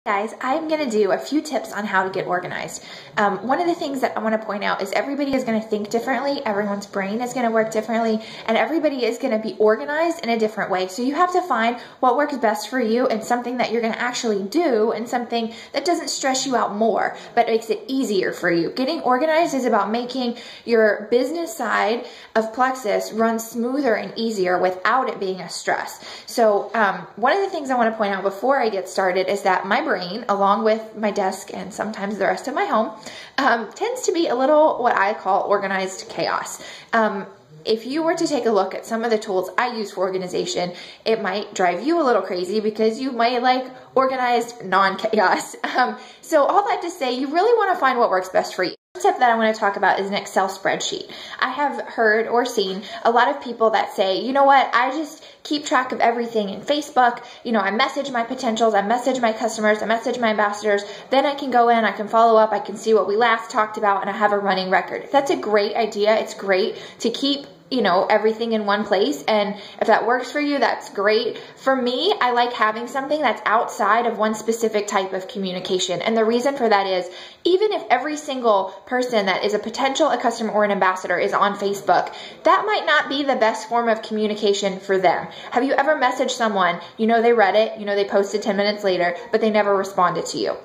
Guys, I'm going to do a few tips on how to get organized. One of the things that I want to point out is everybody is going to think differently, everyone's brain is going to work differently, and everybody is going to be organized in a different way. So you have to find what works best for you and something that you're going to actually do and something that doesn't stress you out more, but makes it easier for you. Getting organized is about making your business side of Plexus run smoother and easier without it being a stress. So one of the things I want to point out before I get started is that my brain, along with my desk and sometimes the rest of my home, tends to be a little what I call organized chaos. If you were to take a look at some of the tools I use for organization, it might drive you a little crazy because you might like organized non-chaos. So all that to say, you really want to find what works best for you. The tip that I want to talk about is an Excel spreadsheet. I have heard or seen a lot of people that say, you know what, I just keep track of everything in Facebook. You know, I message my potentials, I message my customers, I message my ambassadors, then I can go in, I can follow up, I can see what we last talked about, and I have a running record. That's a great idea. It's great to keep everything in one place. And if that works for you, that's great. For me, I like having something that's outside of one specific type of communication. And the reason for that is, even if every single person that is a potential, a customer, or an ambassador is on Facebook, that might not be the best form of communication for them. Have you ever messaged someone, they read it, they posted 10 minutes later, but they never responded to you?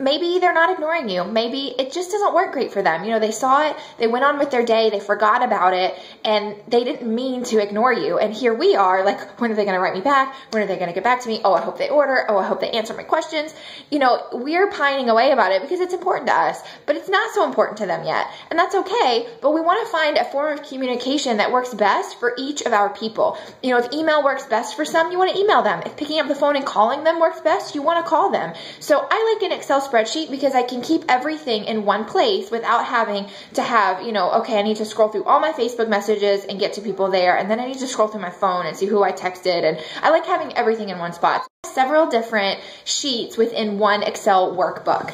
Maybe they're not ignoring you. Maybe it just doesn't work great for them. They saw it, they went on with their day, they forgot about it, and they didn't mean to ignore you. And here we are, like, when are they going to write me back? When are they going to get back to me? Oh, I hope they order. Oh, I hope they answer my questions. We're pining away about it because it's important to us, but it's not so important to them yet. And that's okay, but we want to find a form of communication that works best for each of our people. If email works best for some, you want to email them. If picking up the phone and calling them works best, you want to call them. So I like an Excel spreadsheet because I can keep everything in one place without having to have, okay, I need to scroll through all my Facebook messages and get to people there, and then I need to scroll through my phone and see who I texted, and I like having everything in one spot. Several different sheets within one Excel workbook.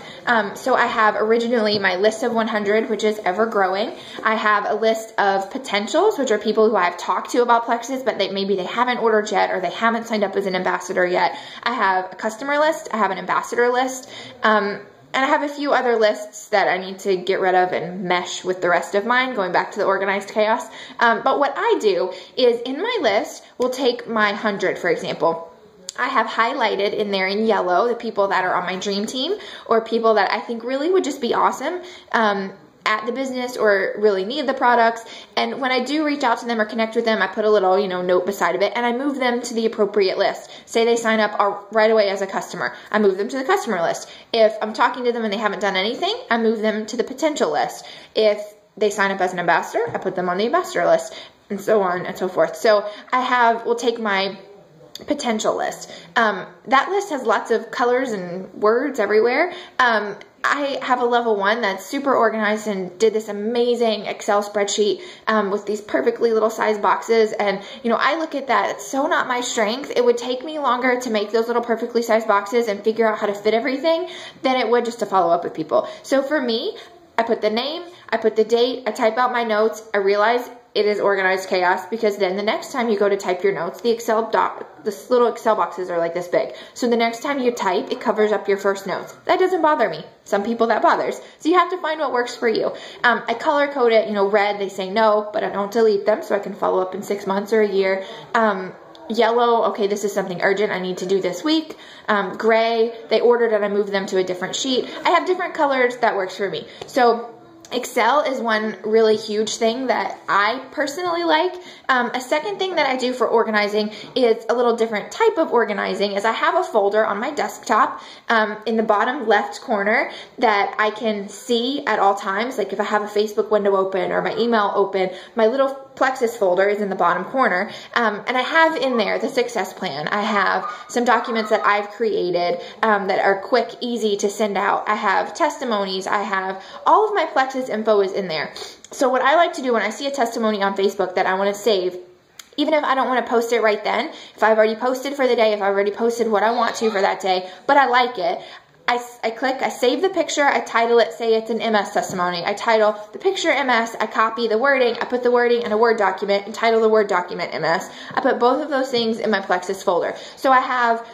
So I have originally my list of 100, which is ever growing. I have a list of potentials, which are people who I've talked to about Plexus, but maybe they haven't ordered yet or they haven't signed up as an ambassador yet. I have a customer list. I have an ambassador list. And I have a few other lists that I need to get rid of and mesh with the rest of mine, going back to the organized chaos. But what I do is in my list, we'll take my 100, for example. I have highlighted in there in yellow the people that are on my dream team or people that I think really would just be awesome at the business or really need the products. And when I do reach out to them or connect with them, I put a little, note beside of it, and I move them to the appropriate list. Say they sign up right away as a customer, I move them to the customer list. If I'm talking to them and they haven't done anything, I move them to the potential list. If they sign up as an ambassador, I put them on the ambassador list, and so on and so forth. So we'll take my potential list. That list has lots of colors and words everywhere. I have a level 1 that's super organized and did this amazing Excel spreadsheet with these perfectly little size boxes. And, I look at that. It's so not my strength. It would take me longer to make those little perfectly sized boxes and figure out how to fit everything than it would just to follow up with people. So for me, I put the name, I put the date, I type out my notes, I realize it is organized chaos because then the next time you go to type your notes, the little Excel boxes are like this big. So the next time you type, it covers up your first notes. That doesn't bother me. Some people that bothers. So you have to find what works for you. I color code it, red, they say no, but I don't delete them so I can follow up in 6 months or a year. Yellow, okay, this is something urgent I need to do this week. Gray, they ordered and I moved them to a different sheet. I have different colors that works for me. So Excel is one really huge thing that I personally like. A second thing that I do for organizing is a little different type of organizing is I have a folder on my desktop in the bottom left corner that I can see at all times. Like if I have a Facebook window open or my email open, my little Plexus folder is in the bottom corner. And I have in there the success plan. I have some documents that I've created that are quick, easy to send out. I have testimonies. I have all of my Plexus info is in there. So what I like to do when I see a testimony on Facebook that I want to save, even if I don't want to post it right then, if I've already posted for the day, if I've already posted what I want to for that day, but I like it, I click, I save the picture, I title it, say it's an MS testimony. I title the picture MS, I copy the wording, I put the wording in a Word document and title the Word document MS. I put both of those things in my Plexus folder. So I have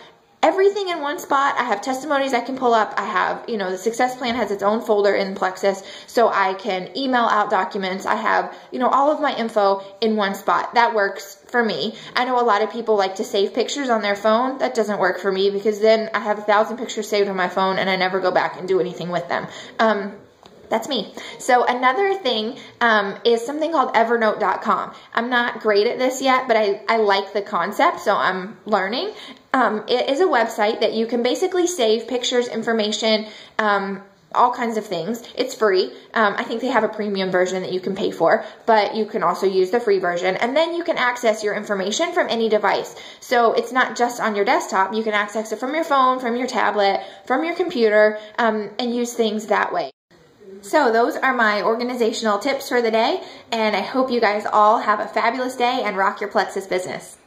everything in one spot. I have testimonies I can pull up. I have, you know, the success plan has its own folder in Plexus, so I can email out documents. I have, you know, all of my info in one spot. That works for me. I know a lot of people like to save pictures on their phone. That doesn't work for me because then I have 1,000 pictures saved on my phone and I never go back and do anything with them. That's me. So another thing is something called Evernote.com. I'm not great at this yet, but I like the concept, so I'm learning. It is a website that you can basically save pictures, information, all kinds of things. It's free. I think they have a premium version that you can pay for, but you can also use the free version. And then you can access your information from any device. So it's not just on your desktop. You can access it from your phone, from your tablet, from your computer, and use things that way. So those are my organizational tips for the day, and I hope you guys all have a fabulous day and rock your Plexus business.